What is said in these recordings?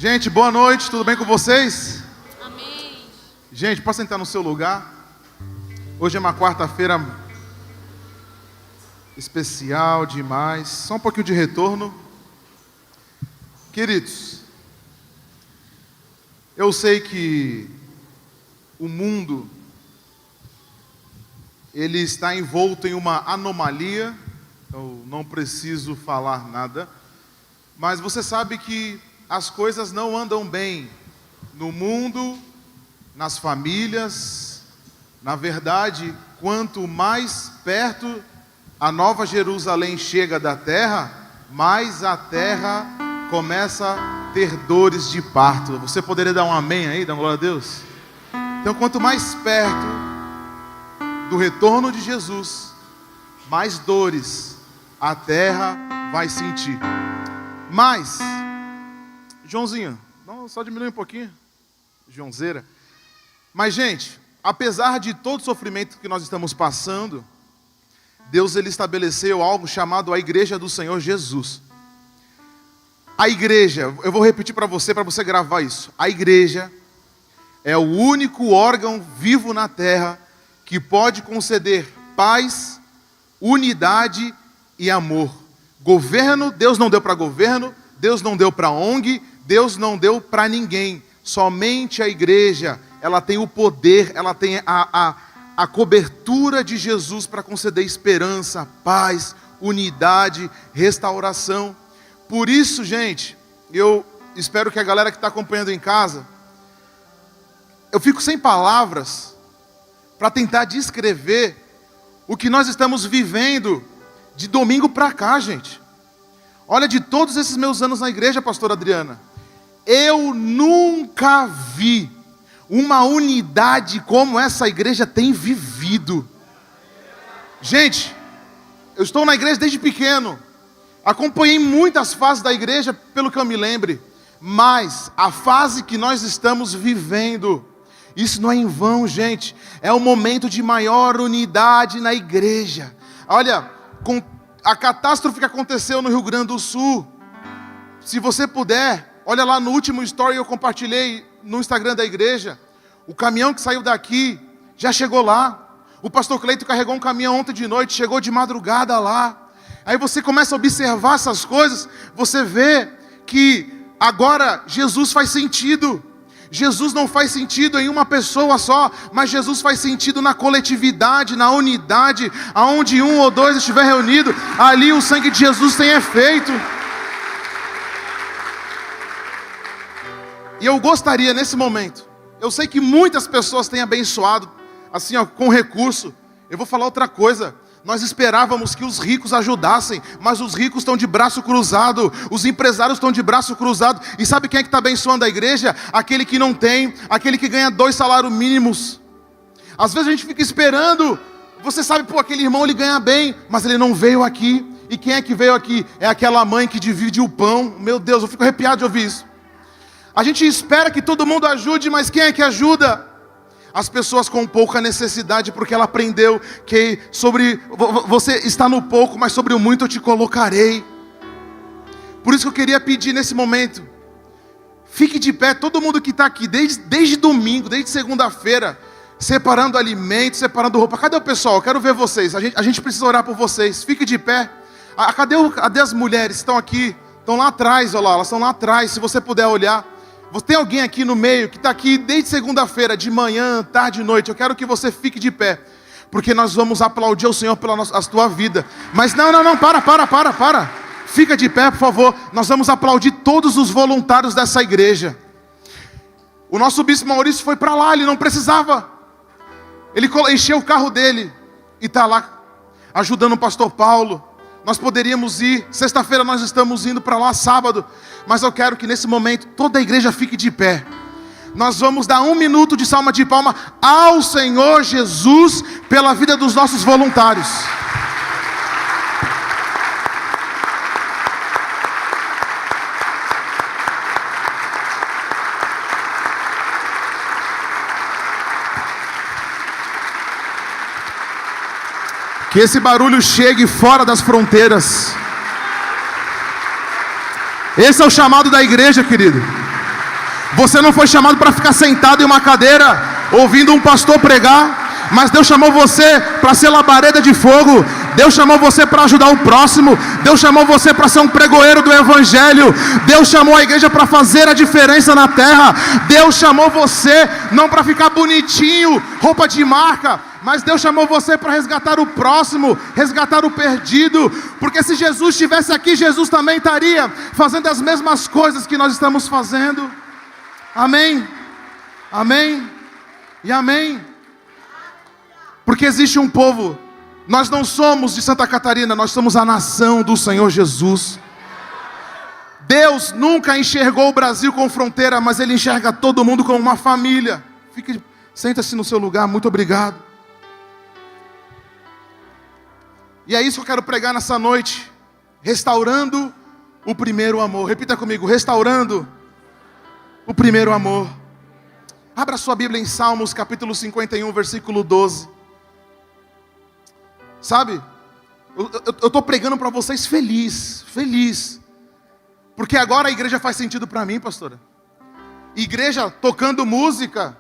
Gente, boa noite, tudo bem com vocês? Amém. Gente, pode sentar no seu lugar. Hoje é uma quarta-feira especial demais. Só um pouquinho de retorno. Queridos, eu sei que o mundo ele está envolto em uma anomalia. Eu não preciso falar nada, mas você sabe que as coisas não andam bem no mundo, nas famílias. Na verdade, quanto mais perto a Nova Jerusalém chega da terra, mais a terra começa a ter dores de parto. Você poderia dar um amém aí, dar glória a Deus? Então, quanto mais perto do retorno de Jesus, mais dores a terra vai sentir. Mas, Joãozinho, não, só diminui um pouquinho, Joãozeira. Mas, gente, apesar de todo o sofrimento que nós estamos passando, Deus ele estabeleceu algo chamado a Igreja do Senhor Jesus. A igreja, eu vou repetir para você gravar isso. A igreja é o único órgão vivo na terra que pode conceder paz, unidade e amor. Governo, Deus não deu para governo, Deus não deu para ONG, Deus não deu para ninguém. Somente a igreja, ela tem o poder, ela tem a cobertura de Jesus para conceder esperança, paz, unidade, restauração. Por isso, gente, eu espero que a galera que está acompanhando em casa, eu fico sem palavras para tentar descrever o que nós estamos vivendo de domingo para cá, gente. Olha, de todos esses meus anos na igreja, pastora Adriana, eu nunca vi uma unidade como essa igreja tem vivido. Gente, eu estou na igreja desde pequeno, acompanhei muitas fases da igreja, pelo que eu me lembre, mas a fase que nós estamos vivendo, isso não é em vão, gente, é um momento de maior unidade na igreja. Olha, com a catástrofe que aconteceu no Rio Grande do Sul, se você puder, olha lá no último story eu compartilhei no Instagram da igreja, o caminhão que saiu daqui já chegou lá. O pastor Cleito carregou um caminhão ontem de noite, chegou de madrugada lá. Aí você começa a observar essas coisas, você vê que agora Jesus faz sentido. Jesus não faz sentido em uma pessoa só, mas Jesus faz sentido na coletividade, na unidade, aonde um ou dois estiver reunido, ali o sangue de Jesus tem efeito. E eu gostaria nesse momento, eu sei que muitas pessoas têm abençoado, assim ó, com recurso. Eu vou falar outra coisa. Nós esperávamos que os ricos ajudassem, mas os ricos estão de braço cruzado, os empresários estão de braço cruzado. E sabe quem é que está abençoando a igreja? Aquele que não tem, aquele que ganha 2 salários mínimos. Às vezes a gente fica esperando, você sabe, pô, aquele irmão ele ganha bem, mas ele não veio aqui. E quem é que veio aqui? É aquela mãe que divide o pão. Meu Deus, eu fico arrepiado de ouvir isso. A gente espera que todo mundo ajude, mas quem é que ajuda? As pessoas com pouca necessidade, porque ela aprendeu que sobre você está no pouco, mas sobre o muito eu te colocarei. Por isso que eu queria pedir nesse momento, fique de pé, todo mundo que está aqui, desde domingo, desde segunda-feira, separando alimento, separando roupa. Cadê o pessoal? Eu quero ver vocês, a gente precisa orar por vocês. Fique de pé. Cadê as mulheres? Estão aqui, estão lá atrás, olha lá, elas estão lá atrás, se você puder olhar. Tem alguém aqui no meio que está aqui desde segunda-feira, de manhã, tarde e noite. Eu quero que você fique de pé, porque nós vamos aplaudir ao Senhor pela a tua vida. Mas não, para. Fica de pé, por favor. Nós vamos aplaudir todos os voluntários dessa igreja. O nosso bispo Maurício foi para lá, ele não precisava. Ele encheu o carro dele e está lá, ajudando o pastor Paulo. Nós poderíamos ir, sexta-feira nós estamos indo para lá, sábado. Mas eu quero que nesse momento toda a igreja fique de pé. Nós vamos dar 1 minuto de salva de palma ao Senhor Jesus pela vida dos nossos voluntários. Que esse barulho chegue fora das fronteiras. Esse é o chamado da igreja, querido. Você não foi chamado para ficar sentado em uma cadeira, ouvindo um pastor pregar, mas Deus chamou você para ser labareda de fogo. Deus chamou você para ajudar o próximo. Deus chamou você para ser um pregoeiro do Evangelho. Deus chamou a igreja para fazer a diferença na terra. Deus chamou você não para ficar bonitinho, roupa de marca, mas Deus chamou você para resgatar o próximo, resgatar o perdido. Porque se Jesus estivesse aqui, Jesus também estaria fazendo as mesmas coisas que nós estamos fazendo. Amém? Amém? E amém? Porque existe um povo. Nós não somos de Santa Catarina, nós somos a nação do Senhor Jesus. Deus nunca enxergou o Brasil com fronteira, mas Ele enxerga todo mundo como uma família. Senta-se no seu lugar, muito obrigado. E é isso que eu quero pregar nessa noite. Restaurando o primeiro amor. Repita comigo, restaurando o primeiro amor. Abra sua Bíblia em Salmos capítulo 51, versículo 12. Sabe, eu estou pregando para vocês feliz, porque agora a igreja faz sentido para mim, pastora. Igreja tocando música,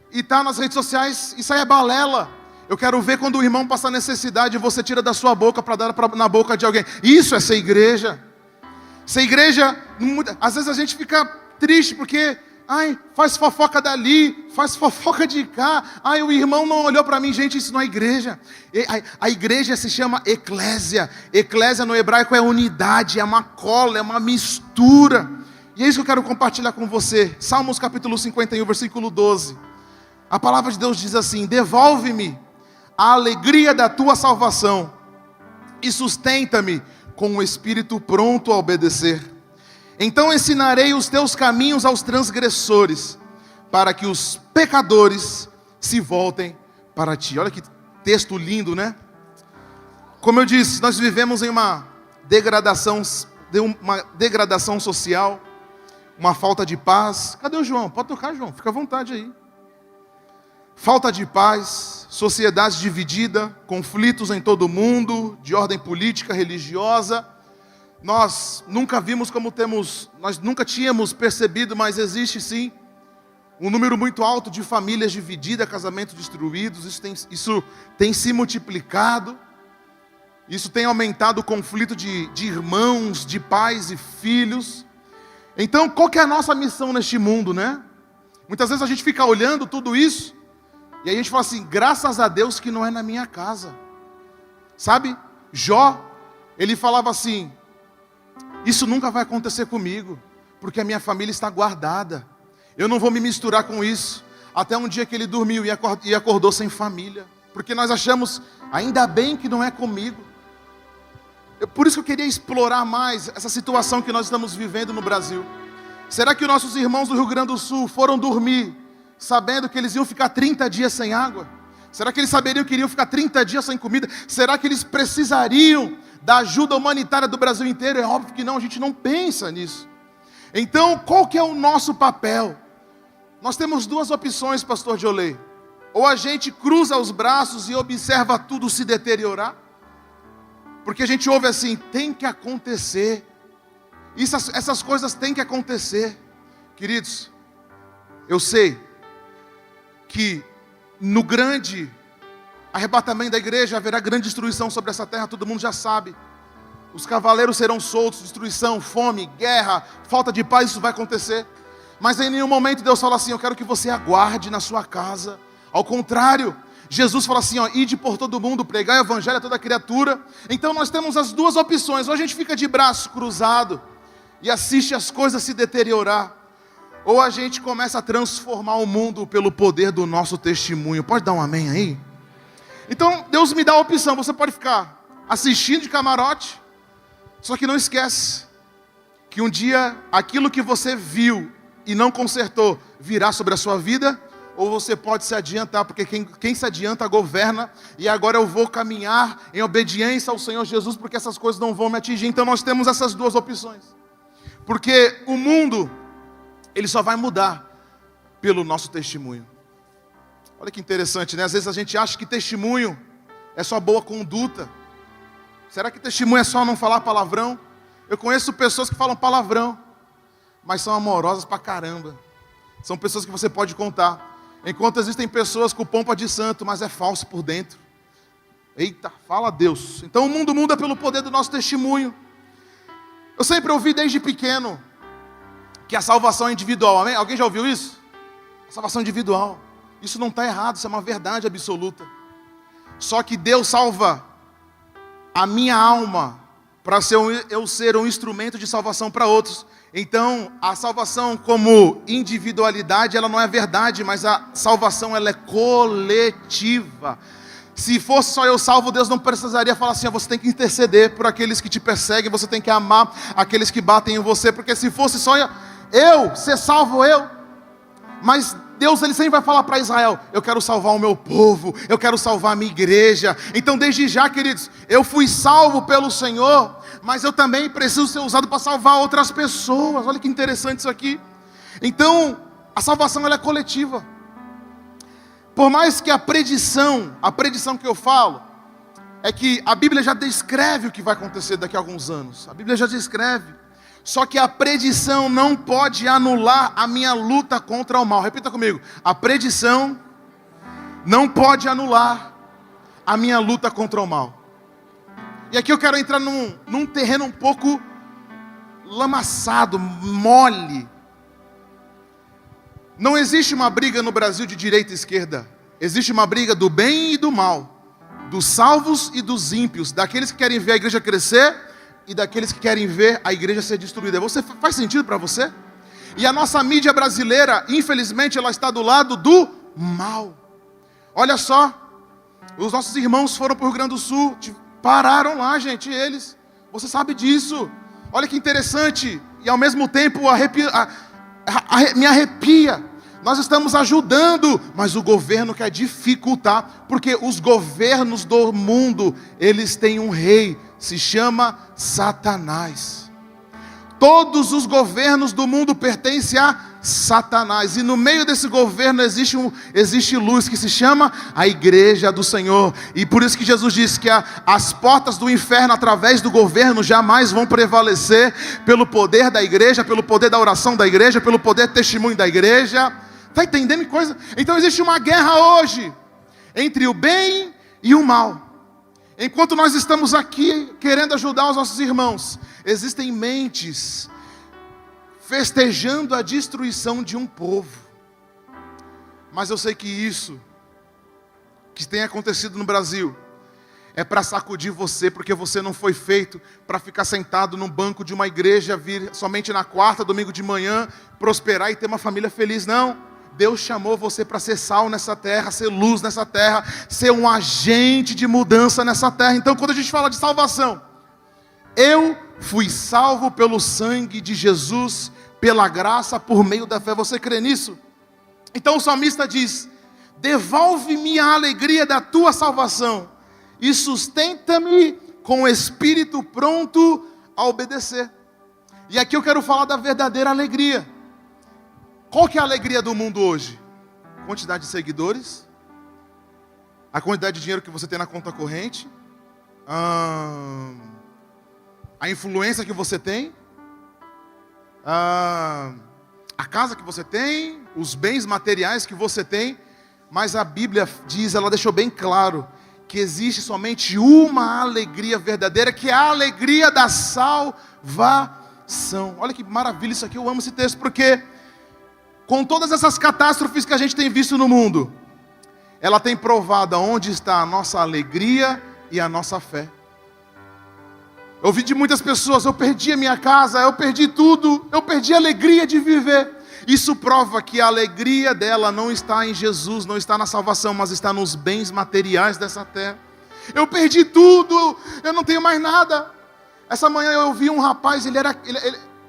e está nas redes sociais, isso aí é balela. Eu quero ver quando o irmão passa necessidade, você tira da sua boca para dar na boca de alguém. Isso é ser igreja. Ser igreja, às vezes a gente fica triste, porque... faz fofoca dali, faz fofoca de cá. O irmão não olhou para mim. Gente, isso não é igreja. A igreja se chama eclésia. Eclésia no hebraico é unidade, é uma cola, é uma mistura. E é isso que eu quero compartilhar com você. Salmos capítulo 51, versículo 12. A palavra de Deus diz assim: devolve-me a alegria da tua salvação e sustenta-me com um espírito pronto a obedecer. Então ensinarei os teus caminhos aos transgressores, para que os pecadores se voltem para ti. Olha que texto lindo, né? Como eu disse, nós vivemos em uma degradação social, uma falta de paz. Cadê o João? Pode tocar, João, fica à vontade aí. Falta de paz, sociedade dividida, conflitos em todo o mundo, de ordem política, religiosa. Nós nunca tínhamos percebido, mas existe sim um número muito alto de famílias divididas, casamentos destruídos. Isso tem se multiplicado, isso tem aumentado o conflito de irmãos, de pais e filhos. Então, qual que é a nossa missão neste mundo, né? Muitas vezes a gente fica olhando tudo isso, e a gente fala assim, graças a Deus que não é na minha casa. Sabe, Jó, ele falava assim, isso nunca vai acontecer comigo, porque a minha família está guardada. Eu não vou me misturar com isso. Até um dia que ele dormiu e acordou sem família. Porque nós achamos, ainda bem que não é comigo. Por isso que eu queria explorar mais essa situação que nós estamos vivendo no Brasil. Será que os nossos irmãos do Rio Grande do Sul foram dormir sabendo que eles iam ficar 30 dias sem água? Será que eles saberiam que iriam ficar 30 dias sem comida? Será que eles precisariam da ajuda humanitária do Brasil inteiro? É óbvio que não, a gente não pensa nisso. Então, qual que é o nosso papel? Nós temos duas opções, pastor Diolei. Ou a gente cruza os braços e observa tudo se deteriorar, porque a gente ouve assim, tem que acontecer. Essas coisas têm que acontecer. Queridos, eu sei que no grande arrebatamento da igreja haverá grande destruição sobre essa terra, todo mundo já sabe. Os cavaleiros serão soltos, destruição, fome, guerra, falta de paz, isso vai acontecer. Mas em nenhum momento Deus fala assim, eu quero que você aguarde na sua casa. Ao contrário, Jesus fala assim, ide por todo mundo, pregai o evangelho a toda criatura. Então nós temos as duas opções, ou a gente fica de braço cruzado e assiste as coisas se deteriorar, ou a gente começa a transformar o mundo pelo poder do nosso testemunho. Pode dar um amém aí? Então Deus me dá a opção, você pode ficar assistindo de camarote, só que não esquece que um dia aquilo que você viu e não consertou virá sobre a sua vida, ou você pode se adiantar, porque quem se adianta governa, e agora eu vou caminhar em obediência ao Senhor Jesus, porque essas coisas não vão me atingir. Então nós temos essas duas opções, porque o mundo, ele só vai mudar pelo nosso testemunho. Olha que interessante, né? Às vezes a gente acha que testemunho é só boa conduta. Será que testemunho é só não falar palavrão? Eu conheço pessoas que falam palavrão, mas são amorosas pra caramba. São pessoas que você pode contar. Enquanto existem pessoas com pompa de santo, mas é falso por dentro. Eita, fala Deus. Então o mundo muda pelo poder do nosso testemunho. Eu sempre ouvi desde pequeno que a salvação é individual, amém? Alguém já ouviu isso? A salvação é individual. Isso não está errado, isso é uma verdade absoluta. Só que Deus salva a minha alma para eu ser um instrumento de salvação para outros. Então, a salvação como individualidade, ela não é verdade, mas a salvação ela é coletiva. Se fosse só eu salvo, Deus não precisaria falar assim, você tem que interceder por aqueles que te perseguem, você tem que amar aqueles que batem em você, porque se fosse só eu ser salvo eu, mas Deus ele sempre vai falar para Israel, eu quero salvar o meu povo, eu quero salvar a minha igreja. Então desde já, queridos, eu fui salvo pelo Senhor, mas eu também preciso ser usado para salvar outras pessoas. Olha que interessante isso aqui. Então, a salvação ela é coletiva. Por mais que a predição que eu falo, é que a Bíblia já descreve o que vai acontecer daqui a alguns anos. A Bíblia já descreve. Só que a predição não pode anular a minha luta contra o mal. Repita comigo. A predição não pode anular a minha luta contra o mal. E aqui eu quero entrar num terreno um pouco lamaçado, mole. Não existe uma briga no Brasil de direita e esquerda. Existe uma briga do bem e do mal, dos salvos e dos ímpios, daqueles que querem ver a igreja crescer e daqueles que querem ver a igreja ser destruída. Faz sentido para você? E a nossa mídia brasileira, infelizmente, ela está do lado do mal. Olha só, os nossos irmãos foram para o Rio Grande do Sul, pararam lá, gente, eles. Você sabe disso. Olha que interessante. E ao mesmo tempo me arrepia. Nós estamos ajudando, mas o governo quer dificultar, porque os governos do mundo, eles têm um rei, se chama Satanás. Todos os governos do mundo pertencem a Satanás, e no meio desse governo existe luz, que se chama a igreja do Senhor. E por isso que Jesus disse que as portas do inferno através do governo jamais vão prevalecer, pelo poder da igreja, pelo poder da oração da igreja, pelo poder do testemunho da igreja. Está entendendo coisa? Então existe uma guerra hoje entre o bem e o mal. Enquanto nós estamos aqui querendo ajudar os nossos irmãos, existem mentes festejando a destruição de um povo. Mas eu sei que isso que tem acontecido no Brasil é para sacudir você, porque você não foi feito para ficar sentado num banco de uma igreja, vir somente na quarta, domingo de manhã, prosperar e ter uma família feliz, não. Deus chamou você para ser sal nessa terra, ser luz nessa terra, ser um agente de mudança nessa terra. Então quando a gente fala de salvação, eu fui salvo pelo sangue de Jesus, pela graça, por meio da fé. Você crê nisso? Então o salmista diz, devolve-me a alegria da tua salvação e sustenta-me com o espírito pronto a obedecer. E aqui eu quero falar da verdadeira alegria. Qual que é a alegria do mundo hoje? Quantidade de seguidores, a quantidade de dinheiro que você tem na conta corrente, a influência que você tem, a casa que você tem, os bens materiais que você tem. Mas a Bíblia diz, ela deixou bem claro, que existe somente uma alegria verdadeira, que é a alegria da salvação. Olha que maravilha isso aqui, eu amo esse texto, porque com todas essas catástrofes que a gente tem visto no mundo, ela tem provado onde está a nossa alegria e a nossa fé. Eu ouvi de muitas pessoas, eu perdi a minha casa, eu perdi tudo, eu perdi a alegria de viver. Isso prova que a alegria dela não está em Jesus, não está na salvação, mas está nos bens materiais dessa terra. Eu perdi tudo, eu não tenho mais nada. Essa manhã eu ouvi um rapaz,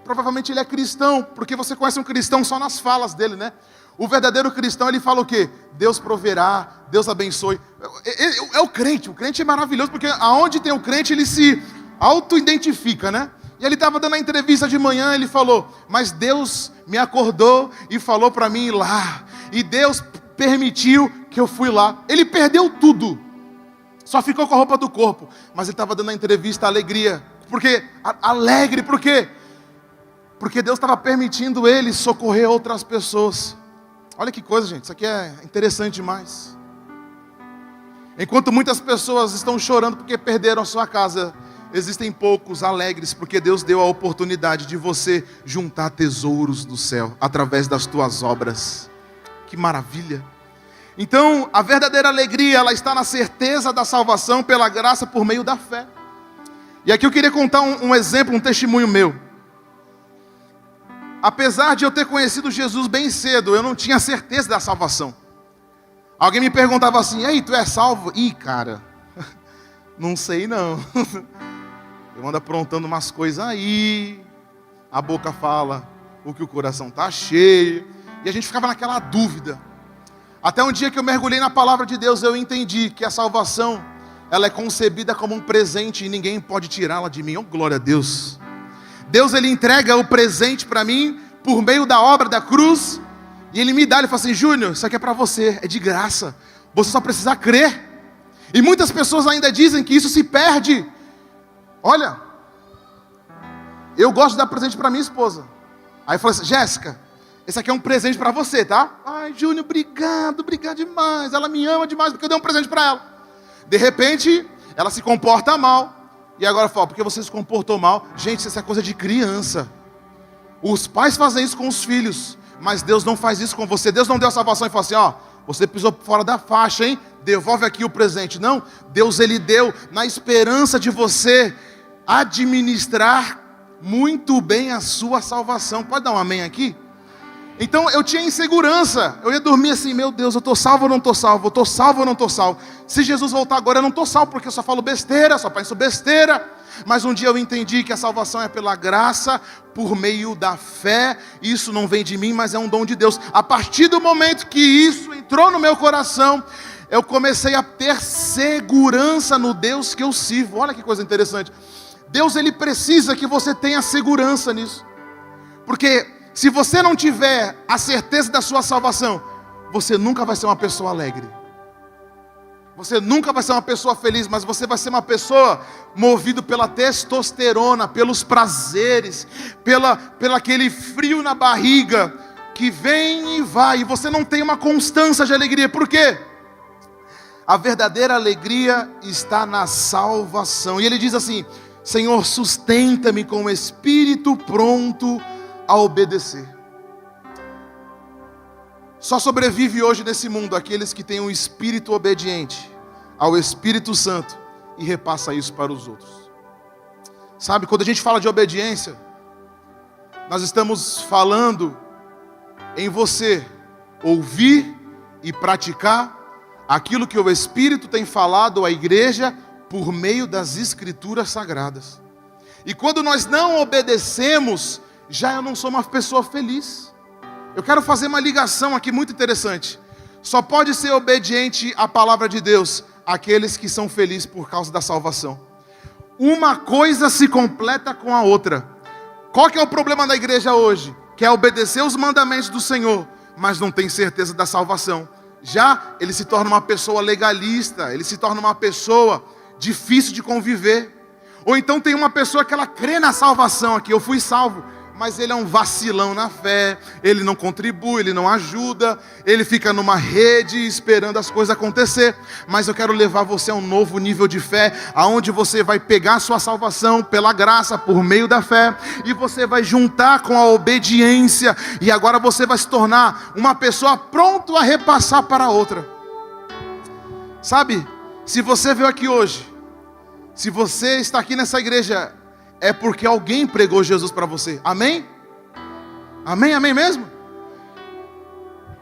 provavelmente ele é cristão, porque você conhece um cristão só nas falas dele, né? O verdadeiro cristão, ele fala o quê? Deus proverá, Deus abençoe. É o crente é maravilhoso, porque aonde tem o crente, ele se auto-identifica, né? E ele estava dando a entrevista de manhã, ele falou, mas Deus me acordou e falou para mim ir lá, e Deus permitiu que eu fui lá. Ele perdeu tudo, só ficou com a roupa do corpo, mas ele estava dando a entrevista, alegria, alegre, por quê? porque Deus estava permitindo ele socorrer outras pessoas. Olha que coisa, gente, isso aqui é interessante demais. Enquanto muitas pessoas estão chorando porque perderam a sua casa, existem poucos alegres porque Deus deu a oportunidade de você juntar tesouros do céu através das tuas obras. Que maravilha! Então, a verdadeira alegria, ela está na certeza da salvação pela graça por meio da fé. E aqui eu queria contar um exemplo, um testemunho meu. Apesar de eu ter conhecido Jesus bem cedo, eu não tinha certeza da salvação. Alguém me perguntava assim: ei, tu é salvo? Ih, cara, não sei não. Eu ando aprontando umas coisas aí, a boca fala o que o coração está cheio, e a gente ficava naquela dúvida. Até um dia que eu mergulhei na palavra de Deus, eu entendi que a salvação, ela é concebida como um presente e ninguém pode tirá-la de mim. Oh, glória a Deus! Deus, ele entrega o presente para mim por meio da obra da cruz, e ele me dá, ele fala assim: Júnior, isso aqui é para você, é de graça, você só precisa crer. E muitas pessoas ainda dizem que isso se perde. Olha, eu gosto de dar presente para minha esposa. Aí eu falei assim: Jéssica, esse aqui é um presente para você, tá? Ai, Júnior, obrigado demais, ela me ama demais porque eu dei um presente para ela. De repente, ela se comporta mal. E agora fala: porque você se comportou mal? Gente, isso é coisa de criança. Os pais fazem isso com os filhos, mas Deus não faz isso com você. Deus não deu a salvação e falou assim: ó, você pisou fora da faixa, hein? Devolve aqui o presente. Não, Deus, ele deu na esperança de você administrar muito bem a sua salvação. Pode dar um amém aqui? Então eu tinha insegurança, eu ia dormir assim: meu Deus, eu estou salvo ou não estou salvo? Eu estou salvo ou não estou salvo? Se Jesus voltar agora eu não estou salvo, porque eu só falo besteira, só penso besteira. Mas um dia eu entendi que a salvação é pela graça, por meio da fé. Isso não vem de mim, mas é um dom de Deus. A partir do momento que isso entrou no meu coração, eu comecei a ter segurança no Deus que eu sirvo. Olha que coisa interessante. Deus, ele precisa que você tenha segurança nisso, porque se você não tiver a certeza da sua salvação, você nunca vai ser uma pessoa alegre. Você nunca vai ser uma pessoa feliz, mas você vai ser uma pessoa movido pela testosterona, pelos prazeres, pela aquele frio na barriga, que vem e vai, e você não tem uma constância de alegria. Por quê? A verdadeira alegria está na salvação. E ele diz assim: Senhor, sustenta-me com o espírito pronto a obedecer. Só sobrevive hoje nesse mundo aqueles que têm um espírito obediente ao Espírito Santo e repassa isso para os outros. Sabe, quando a gente fala de obediência, nós estamos falando em você ouvir e praticar aquilo que o Espírito tem falado à igreja por meio das Escrituras Sagradas. E quando nós não obedecemos, já eu não sou uma pessoa feliz. Eu quero fazer uma ligação aqui muito interessante. Só pode ser obediente à palavra de Deus aqueles que são felizes por causa da salvação. Uma coisa se completa com a outra. Qual que é o problema da igreja hoje? Quer obedecer os mandamentos do Senhor, mas não tem certeza da salvação. Já ele se torna uma pessoa legalista, ele se torna uma pessoa difícil de conviver. Ou então tem uma pessoa que ela crê na salvação aqui: eu fui salvo, mas ele é um vacilão na fé, ele não contribui, ele não ajuda, ele fica numa rede esperando as coisas acontecer. Mas eu quero levar você a um novo nível de fé, aonde você vai pegar a sua salvação pela graça, por meio da fé, e você vai juntar com a obediência, e agora você vai se tornar uma pessoa pronta a repassar para outra. Sabe, se você veio aqui hoje, se você está aqui nessa igreja, é porque alguém pregou Jesus para você. Amém? Amém, amém mesmo?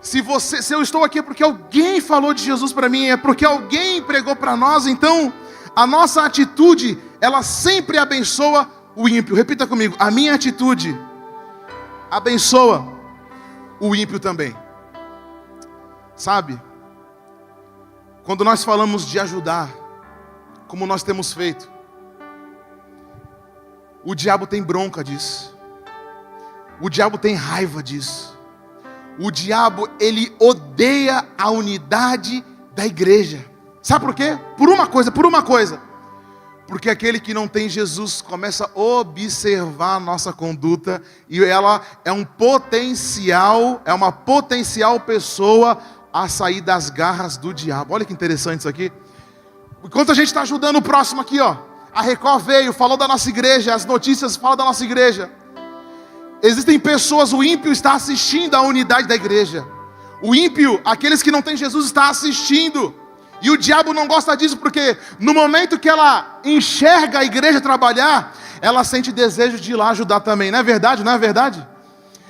Se eu estou aqui é porque alguém falou de Jesus para mim, é porque alguém pregou para nós. Então, a nossa atitude, ela sempre abençoa o ímpio. Repita comigo: a minha atitude abençoa o ímpio também. Sabe, quando nós falamos de ajudar, como nós temos feito, o diabo tem bronca disso. O diabo tem raiva disso. O diabo, ele odeia a unidade da igreja. Sabe por quê? Por uma coisa. Porque aquele que não tem Jesus começa a observar a nossa conduta e ela é uma potencial pessoa a sair das garras do diabo. Olha que interessante isso aqui. Enquanto a gente está ajudando o próximo aqui, ó, a Record veio, falou da nossa igreja, as notícias falam da nossa igreja. Existem pessoas, o ímpio está assistindo à unidade da igreja. O ímpio, aqueles que não têm Jesus, está assistindo. E o diabo não gosta disso, porque no momento que ela enxerga a igreja trabalhar, ela sente desejo de ir lá ajudar também. Não é verdade? Não é verdade?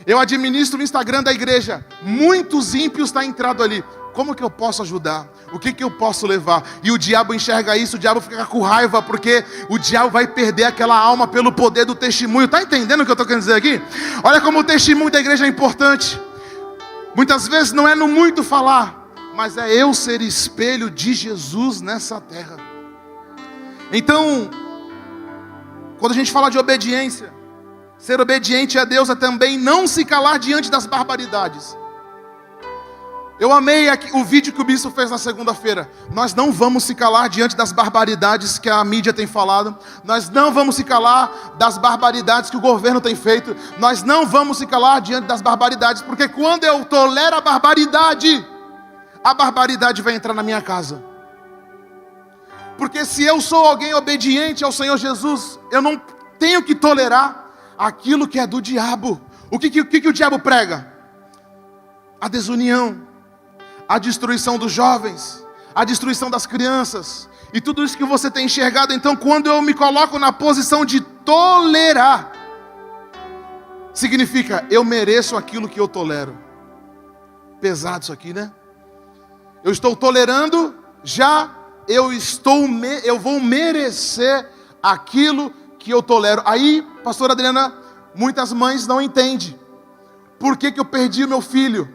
Eu administro o Instagram da igreja. Muitos ímpios estão entrando ali. Como que eu posso ajudar? O que eu posso levar? E o diabo enxerga isso, o diabo fica com raiva, porque o diabo vai perder aquela alma pelo poder do testemunho. Está entendendo o que eu estou querendo dizer aqui? Olha como o testemunho da igreja é importante. Muitas vezes não é no muito falar, mas é eu ser espelho de Jesus nessa terra. Então, quando a gente fala de obediência, ser obediente a Deus é também não se calar diante das barbaridades. Eu amei o vídeo que o bispo fez na segunda-feira. Nós não vamos se calar diante das barbaridades que a mídia tem falado. Nós não vamos se calar das barbaridades que o governo tem feito. Nós não vamos se calar diante das barbaridades, porque quando eu tolero a barbaridade vai entrar na minha casa. Porque se eu sou alguém obediente ao Senhor Jesus, eu não tenho que tolerar aquilo que é do diabo. O que o diabo prega? A desunião, a destruição dos jovens, a destruição das crianças, e tudo isso que você tem enxergado. Então, quando eu me coloco na posição de tolerar, significa, eu mereço aquilo que eu tolero. Pesado isso aqui, né? Eu estou tolerando, eu vou merecer aquilo que eu tolero. Aí, pastora Adriana, muitas mães não entendem. Por que eu perdi o meu filho?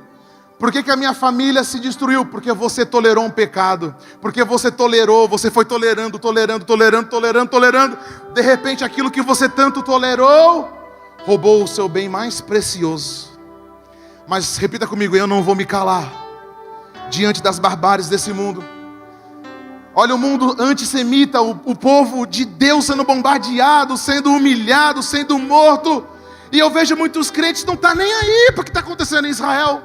Por que a minha família se destruiu? Porque você tolerou um pecado. Porque você tolerou, você foi tolerando. De repente, aquilo que você tanto tolerou, roubou o seu bem mais precioso. Mas repita comigo, eu não vou me calar diante das barbáries desse mundo. Olha o mundo antissemita, o povo de Deus sendo bombardeado, sendo humilhado, sendo morto. E eu vejo muitos crentes não estão nem aí para o que está acontecendo em Israel.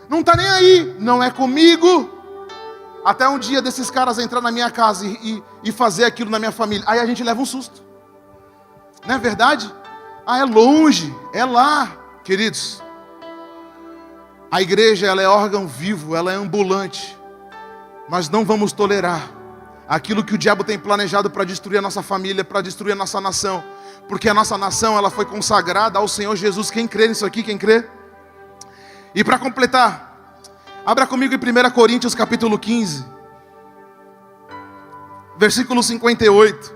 Não está nem aí, não é comigo. Até um dia desses caras entrar na minha casa e fazer aquilo na minha família. Aí a gente leva um susto. Não é verdade? É longe, é lá. Queridos, a igreja ela é órgão vivo, ela é ambulante. Nós não vamos tolerar aquilo que o diabo tem planejado para destruir a nossa família, para destruir a nossa nação. Porque a nossa nação ela foi consagrada ao Senhor Jesus. Quem crê nisso aqui? Quem crê? E para completar, abra comigo em 1 Coríntios capítulo 15, versículo 58.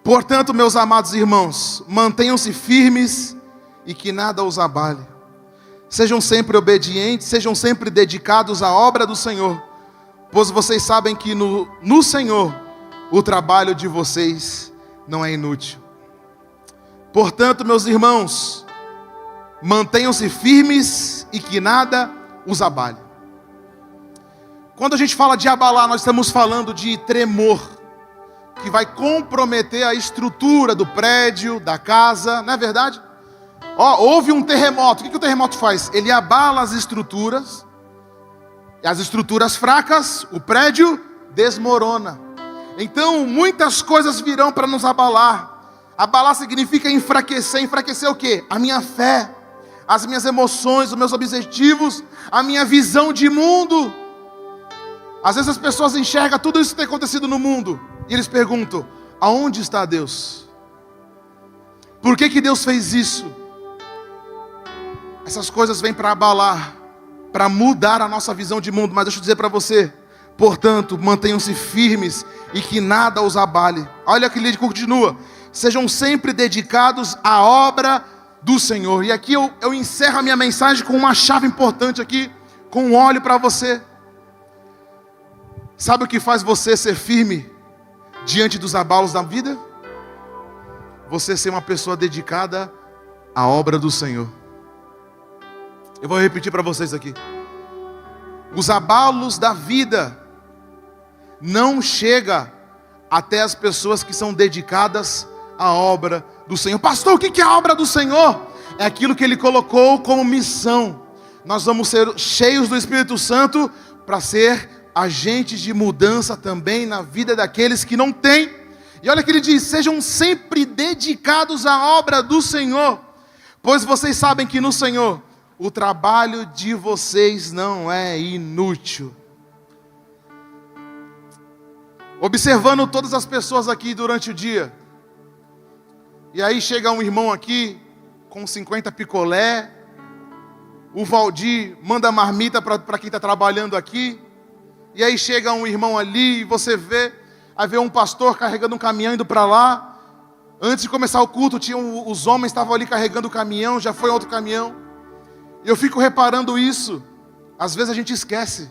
Portanto, meus amados irmãos, mantenham-se firmes e que nada os abale. Sejam sempre obedientes, sejam sempre dedicados à obra do Senhor, pois vocês sabem que no Senhor o trabalho de vocês não é inútil. Portanto, meus irmãos, mantenham-se firmes e que nada os abale. Quando a gente fala de abalar, nós estamos falando de tremor, que vai comprometer a estrutura do prédio, da casa, não é verdade? Houve um terremoto, o que o terremoto faz? Ele abala as estruturas fracas, o prédio desmorona. Então muitas coisas virão para nos abalar. Abalar significa enfraquecer. Enfraquecer o quê? A minha fé, as minhas emoções, os meus objetivos, a minha visão de mundo. Às vezes as pessoas enxergam tudo isso que tem acontecido no mundo e eles perguntam, aonde está Deus? Por que Deus fez isso? Essas coisas vêm para abalar, para mudar a nossa visão de mundo. Mas deixa eu dizer para você, portanto, mantenham-se firmes e que nada os abale. Olha que ele continua, sejam sempre dedicados à obra do Senhor. E aqui eu encerro a minha mensagem com uma chave importante aqui, com um óleo para você. Sabe o que faz você ser firme diante dos abalos da vida? Você ser uma pessoa dedicada à obra do Senhor. Eu vou repetir para vocês aqui. Os abalos da vida não chegam até as pessoas que são dedicadas à obra do Senhor. Pastor, o que é a obra do Senhor? É aquilo que Ele colocou como missão. Nós vamos ser cheios do Espírito Santo para ser agentes de mudança também na vida daqueles que não têm. E olha que Ele diz: sejam sempre dedicados à obra do Senhor, pois vocês sabem que no Senhor o trabalho de vocês não é inútil. Observando todas as pessoas aqui durante o dia, e aí chega um irmão aqui com 50 picolé, o Valdir manda marmita para quem está trabalhando aqui, e aí chega um irmão ali, e você vê, aí vê um pastor carregando um caminhão indo para lá. Antes de começar o culto, os homens estavam ali carregando o caminhão, já foi outro caminhão. E eu fico reparando isso. Às vezes a gente esquece.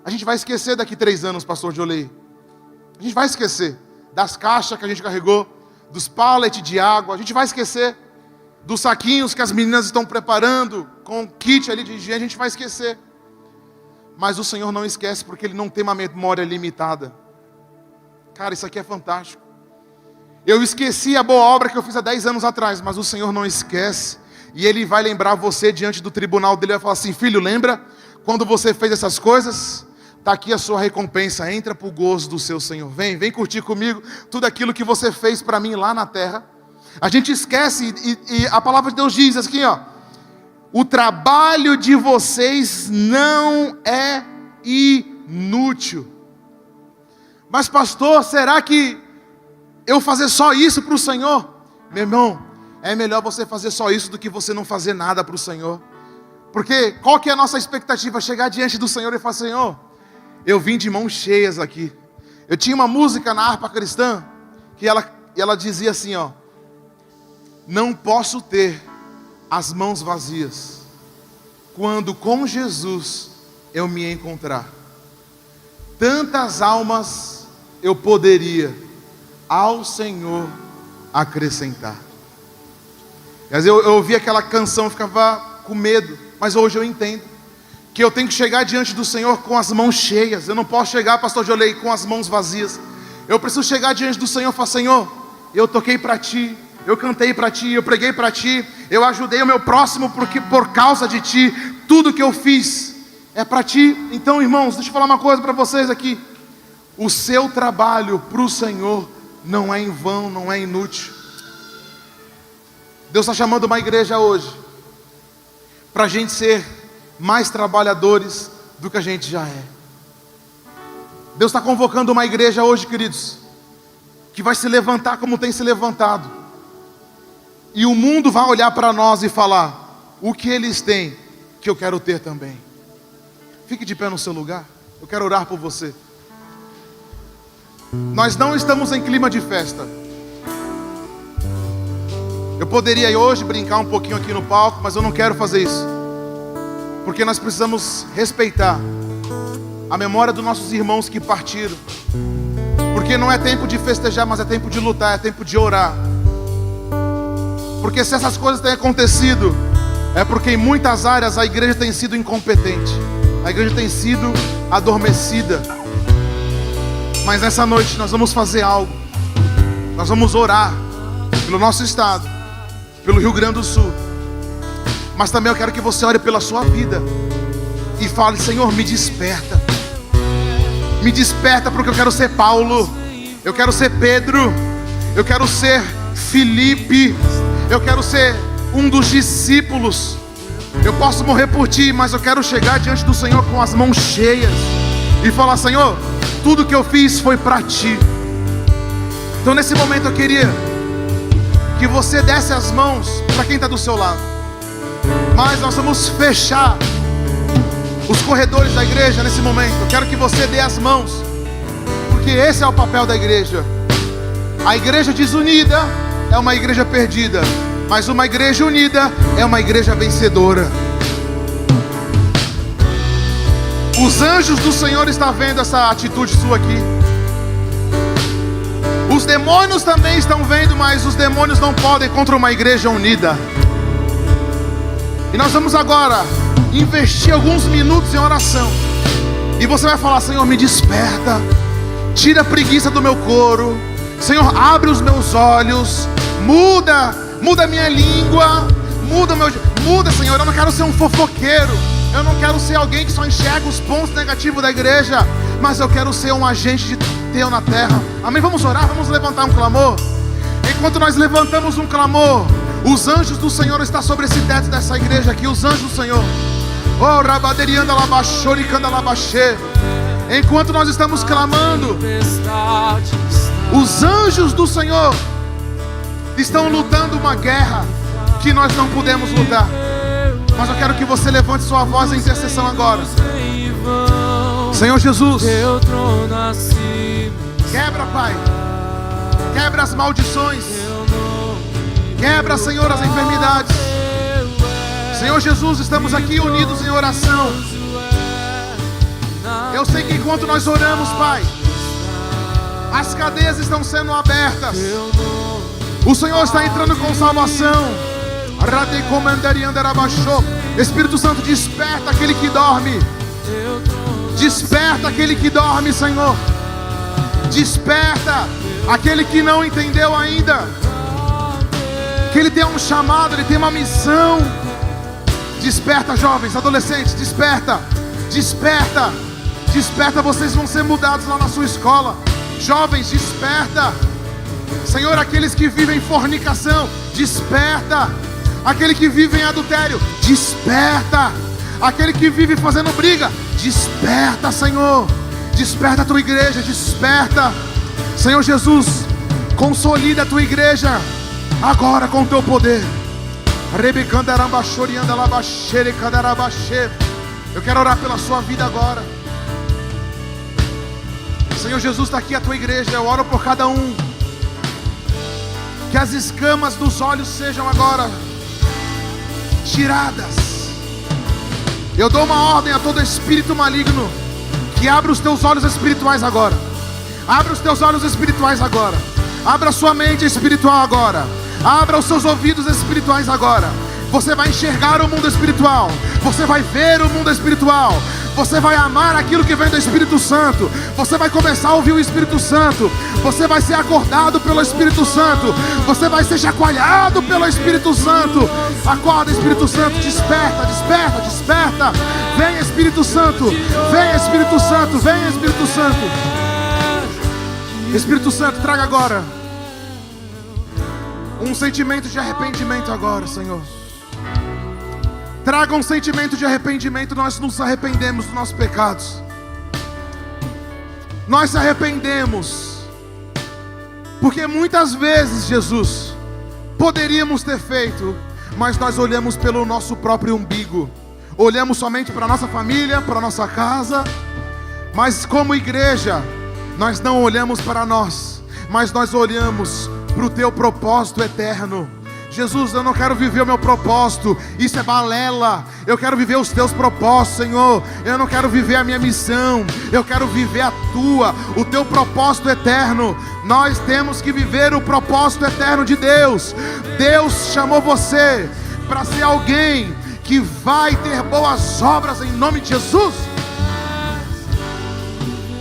A gente vai esquecer daqui 3 anos, pastor Diolei. A gente vai esquecer das caixas que a gente carregou, dos pallets de água. A gente vai esquecer dos saquinhos que as meninas estão preparando com kit ali de higiene. A gente vai esquecer. Mas o Senhor não esquece, porque Ele não tem uma memória limitada. Cara, isso aqui é fantástico. Eu esqueci a boa obra que eu fiz há 10 anos atrás, mas o Senhor não esquece. E Ele vai lembrar você diante do tribunal dele. Ele vai falar assim: filho, lembra quando você fez essas coisas? Está aqui a sua recompensa, entra para o gozo do seu Senhor. Vem curtir comigo tudo aquilo que você fez para mim lá na terra. A gente esquece, e a palavra de Deus diz assim, ó: o trabalho de vocês não é inútil. Mas pastor, será que eu fazer só isso para o Senhor? Meu irmão, é melhor você fazer só isso do que você não fazer nada para o Senhor. Porque qual que é a nossa expectativa? Chegar diante do Senhor e falar: Senhor, eu vim de mãos cheias aqui. Eu tinha uma música na harpa cristã que ela dizia assim, ó: não posso ter as mãos vazias quando com Jesus eu me encontrar. Tantas almas eu poderia ao Senhor acrescentar. Mas eu ouvi aquela canção, ficava com medo, mas hoje eu entendo que eu tenho que chegar diante do Senhor com as mãos cheias. Eu não posso chegar, pastor Jolei, com as mãos vazias. Eu preciso chegar diante do Senhor e falar: Senhor, eu toquei para Ti, eu cantei para Ti, eu preguei para Ti, eu ajudei o meu próximo porque por causa de Ti, tudo que eu fiz é para Ti. Então, irmãos, deixa eu falar uma coisa para vocês aqui: o seu trabalho para o Senhor não é em vão, não é inútil. Deus está chamando uma igreja hoje para a gente ser mais trabalhadores do que a gente já é. Deus está convocando uma igreja hoje, queridos, que vai se levantar como tem se levantado. E o mundo vai olhar para nós e falar: o que eles têm, que eu quero ter também. Fique de pé no seu lugar, eu quero orar por você. Nós não estamos em clima de festa. Eu poderia hoje brincar um pouquinho aqui no palco, mas eu não quero fazer isso, porque nós precisamos respeitar a memória dos nossos irmãos que partiram. Porque não é tempo de festejar, mas é tempo de lutar, é tempo de orar. Porque se essas coisas têm acontecido, é porque em muitas áreas a igreja tem sido incompetente, a igreja tem sido adormecida. Mas nessa noite nós vamos fazer algo. Nós vamos orar pelo nosso estado, pelo Rio Grande do Sul. Mas também eu quero que você ore pela sua vida e fale: Senhor, me desperta. Me desperta, porque eu quero ser Paulo, eu quero ser Pedro, eu quero ser Filipe, eu quero ser um dos discípulos. Eu posso morrer por Ti, mas eu quero chegar diante do Senhor com as mãos cheias e falar: Senhor, tudo que eu fiz foi para Ti. Então nesse momento eu queria que você desse as mãos para quem está do seu lado. Mas nós vamos fechar os corredores da igreja nesse momento. Eu quero que você dê as mãos, porque esse é o papel da igreja. A igreja desunida é uma igreja perdida, mas uma igreja unida é uma igreja vencedora. Os anjos do Senhor estão vendo essa atitude sua aqui. Os demônios também estão vendo, mas os demônios não podem contra uma igreja unida. E nós vamos agora investir alguns minutos em oração. E você vai falar: Senhor, me desperta. tira a preguiça do meu couro. Senhor, abre os meus olhos, muda a minha língua, muda, Senhor. Eu não quero ser um fofoqueiro, eu não quero ser alguém que só enxerga os pontos negativos da igreja, mas eu quero ser um agente de Teu na terra. Amém? Vamos orar, vamos levantar um clamor. Enquanto nós levantamos um clamor, os anjos do Senhor estão sobre esse teto dessa igreja aqui. Os anjos do Senhor. Oh, rabaderianda labachori canda labache. Enquanto nós estamos clamando, os anjos do Senhor estão lutando uma guerra que nós não podemos lutar. Mas eu quero que você levante sua voz em intercessão agora. Senhor Jesus, quebra, Pai, quebra as maldições, quebra, Senhor, as enfermidades. Senhor Jesus, estamos aqui unidos em oração. Eu sei que enquanto nós oramos, Pai, as cadeias estão sendo abertas. O Senhor está entrando com salvação. Espírito Santo, desperta aquele que dorme. Desperta aquele que dorme, Senhor. Desperta aquele que não entendeu ainda que ele tem um chamado, ele tem uma missão. Desperta, jovens, adolescentes, desperta. Desperta. Desperta, vocês vão ser mudados lá na sua escola. Jovens, desperta. Senhor, aqueles que vivem em fornicação, desperta. Aquele que vive em adultério, desperta. Aquele que vive fazendo briga, desperta, Senhor. Desperta a tua igreja, desperta. Senhor Jesus, consolida a tua igreja agora com o teu poder. Eu quero orar pela sua vida agora. Senhor Jesus, está aqui a tua igreja. Eu oro por cada um. Que as escamas dos olhos sejam agora tiradas. Eu dou uma ordem a todo espírito maligno que abra os teus olhos espirituais agora. Abra os teus olhos espirituais agora. Abra a sua mente espiritual agora. Abra os seus ouvidos espirituais agora. Você vai enxergar o mundo espiritual. Você vai ver o mundo espiritual. Você vai amar aquilo que vem do Espírito Santo. Você vai começar a ouvir o Espírito Santo. Você vai ser acordado pelo Espírito Santo. Você vai ser chacoalhado pelo Espírito Santo. Acorda, Espírito Santo, desperta, desperta, desperta. Vem, Espírito Santo. Vem, Espírito Santo. Vem, Espírito Santo. Espírito Santo, traga agora um sentimento de arrependimento agora, Senhor. Traga um sentimento de arrependimento. Nós nos arrependemos dos nossos pecados. Nós se arrependemos porque muitas vezes, Jesus, poderíamos ter feito, mas nós olhamos pelo nosso próprio umbigo. Olhamos somente para a nossa família, para a nossa casa. Mas como igreja, nós não olhamos para nós, mas nós olhamos para o teu propósito eterno. Jesus, eu não quero viver o meu propósito, isso é balela. Eu quero viver os teus propósitos, Senhor. Eu não quero viver a minha missão, eu quero viver a tua, o teu propósito eterno. Nós temos que viver o propósito eterno de Deus. Deus chamou você para ser alguém que vai ter boas obras em nome de Jesus.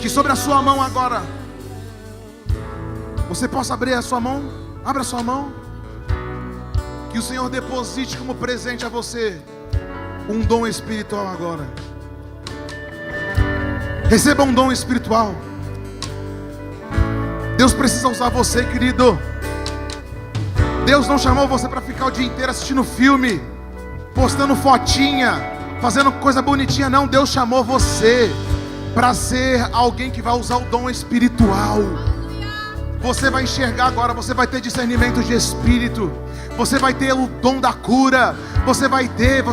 Que sobre a sua mão agora você possa abrir a sua mão. Abra a sua mão. Que o Senhor deposite como presente a você um dom espiritual agora. Receba um dom espiritual. Deus precisa usar você, querido. Deus não chamou você para ficar o dia inteiro assistindo filme, postando fotinha, fazendo coisa bonitinha, não. Deus chamou você para ser alguém que vai usar o dom espiritual. Você vai enxergar agora, você vai ter discernimento de espírito. Você vai ter o dom da cura. Você vai ter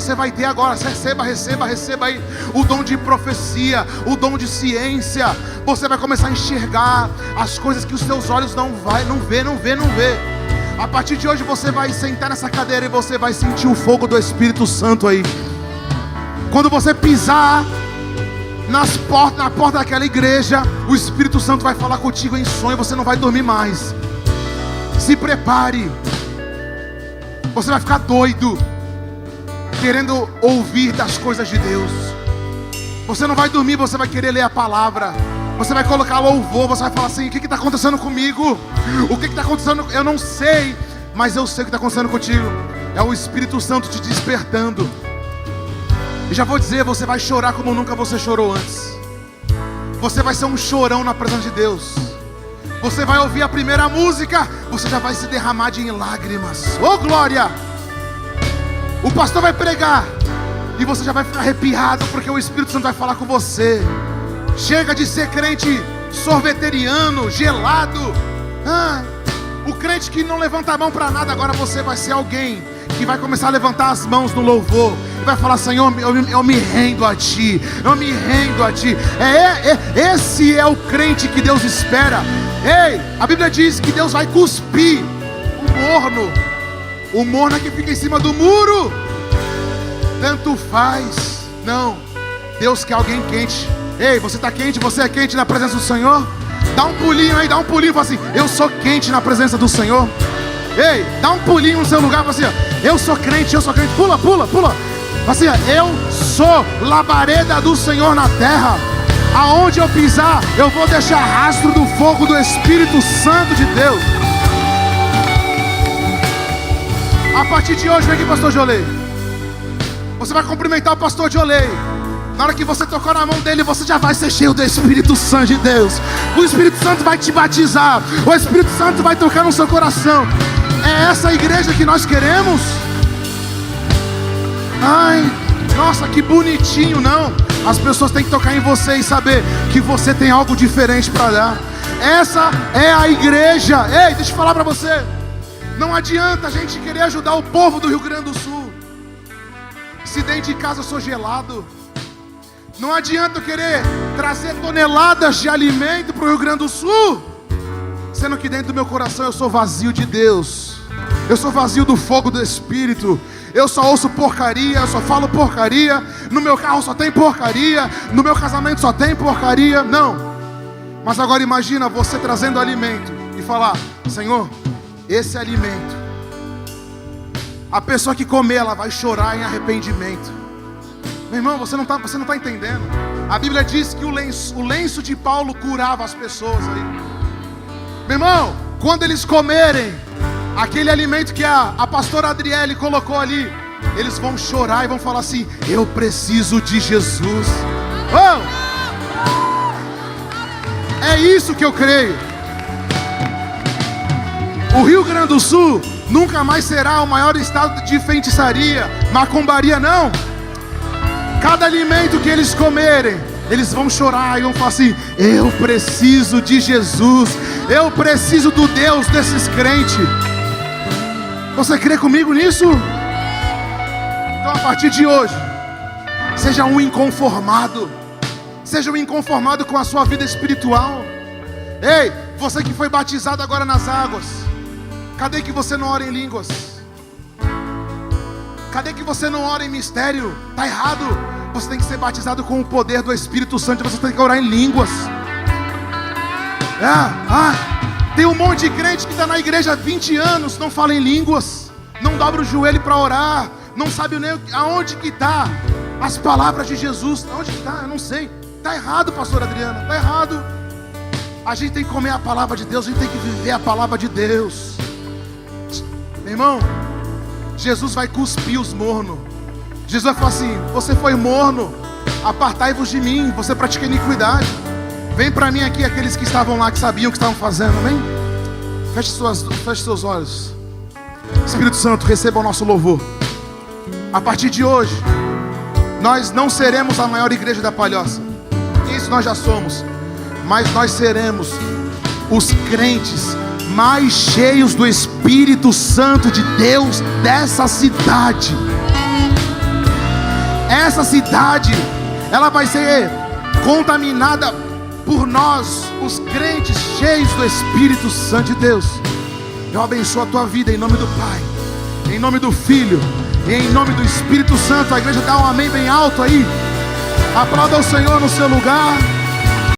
agora. Receba aí o dom de profecia, o dom de ciência. Você vai começar a enxergar as coisas que os seus olhos não vê. A partir de hoje você vai sentar nessa cadeira e você vai sentir o fogo do Espírito Santo aí. Quando você pisar na porta daquela igreja, o Espírito Santo vai falar contigo em sonho. Você não vai dormir mais. Se prepare. Você vai ficar doido, querendo ouvir das coisas de Deus. Você não vai dormir, você vai querer ler a palavra. Você vai colocar louvor, você vai falar assim: o que está acontecendo comigo? O que está acontecendo? Eu não sei, mas eu sei o que está acontecendo contigo. É o Espírito Santo te despertando. E já vou dizer, você vai chorar como nunca você chorou antes. Você vai ser um chorão na presença de Deus. Você vai ouvir a primeira música, você já vai se derramar em lágrimas. Oh glória! O pastor vai pregar e você já vai ficar arrepiado, porque o Espírito Santo vai falar com você. Chega de ser crente sorveteriano, gelado. O crente que não levanta a mão para nada. Agora você vai ser alguém que vai começar a levantar as mãos no louvor e vai falar: Senhor, eu me rendo a Ti. Eu me rendo a Ti. Esse é o crente que Deus espera. Ei, a Bíblia diz que Deus vai cuspir o morno. O morno é que fica em cima do muro. Tanto faz. Não, Deus quer alguém quente. Ei, você está quente? Você é quente na presença do Senhor? Dá um pulinho aí, dá um pulinho. Fala assim: eu sou quente na presença do Senhor. Ei, dá um pulinho no seu lugar. Fala assim: eu sou crente, eu sou crente. Pula, pula, pula. Fala assim: eu sou labareda do Senhor na terra. Aonde eu pisar, eu vou deixar rastro do fogo do Espírito Santo de Deus. A partir de hoje, vem aqui, pastor Jolei. Você vai cumprimentar o pastor Jolei. Na hora que você tocar na mão dele, você já vai ser cheio do Espírito Santo de Deus. O Espírito Santo vai te batizar. O Espírito Santo vai tocar no seu coração. É essa a igreja que nós queremos? Ai, nossa, que bonitinho. Não, as pessoas têm que tocar em você e saber que você tem algo diferente para dar. Essa é a igreja. Ei, deixa eu falar para você. Não adianta a gente querer ajudar o povo do Rio Grande do Sul se dentro de casa eu sou gelado. Não adianta eu querer trazer toneladas de alimento para o Rio Grande do Sul, sendo que dentro do meu coração eu sou vazio de Deus. Eu sou vazio do fogo do Espírito. Eu só ouço porcaria, eu só falo porcaria. No meu carro só tem porcaria. No meu casamento só tem porcaria. Não. Mas agora imagina você trazendo alimento e falar: Senhor, esse alimento, a pessoa que comer, ela vai chorar em arrependimento. Meu irmão, você não está entendendo. A Bíblia diz que o lenço de Paulo curava as pessoas aí. Meu irmão, quando eles comerem aquele alimento que a pastora Adriele colocou ali, eles vão chorar e vão falar assim: eu preciso de Jesus. Oh! É isso que eu creio. O Rio Grande do Sul nunca mais será o maior estado de feitiçaria, macumbaria, não. Cada alimento que eles comerem, eles vão chorar e vão falar assim: eu preciso de Jesus. Eu preciso do Deus desses crentes. Você crê comigo nisso? Então a partir de hoje, seja um inconformado. Seja um inconformado com a sua vida espiritual. Ei, você que foi batizado agora nas águas, cadê que você não ora em línguas? Cadê que você não ora em mistério? Está errado. Você tem que ser batizado com o poder do Espírito Santo. Você tem que orar em línguas. Tem um monte de crente que está na igreja há 20 anos, não fala em línguas, não dobra o joelho para orar, não sabe nem aonde que está as palavras de Jesus. Aonde que está? Eu não sei. Está errado, pastor Adriana, está errado. A gente tem que comer a palavra de Deus, a gente tem que viver a palavra de Deus. Meu irmão, Jesus vai cuspir os mornos. Jesus vai falar assim: você foi morno, apartai-vos de mim, você pratica iniquidade. Vem para mim aqui aqueles que estavam lá, que sabiam o que estavam fazendo, amém? Feche seus olhos. Espírito Santo, receba o nosso louvor. A partir de hoje, nós não seremos a maior igreja da Palhoça. Isso nós já somos. Mas nós seremos os crentes mais cheios do Espírito Santo de Deus dessa cidade. Essa cidade, ela vai ser contaminada por nós, os crentes cheios do Espírito Santo de Deus. Eu abençoo a tua vida em nome do Pai, em nome do Filho e em nome do Espírito Santo. A igreja dá um amém bem alto aí. Aplauda o Senhor no seu lugar.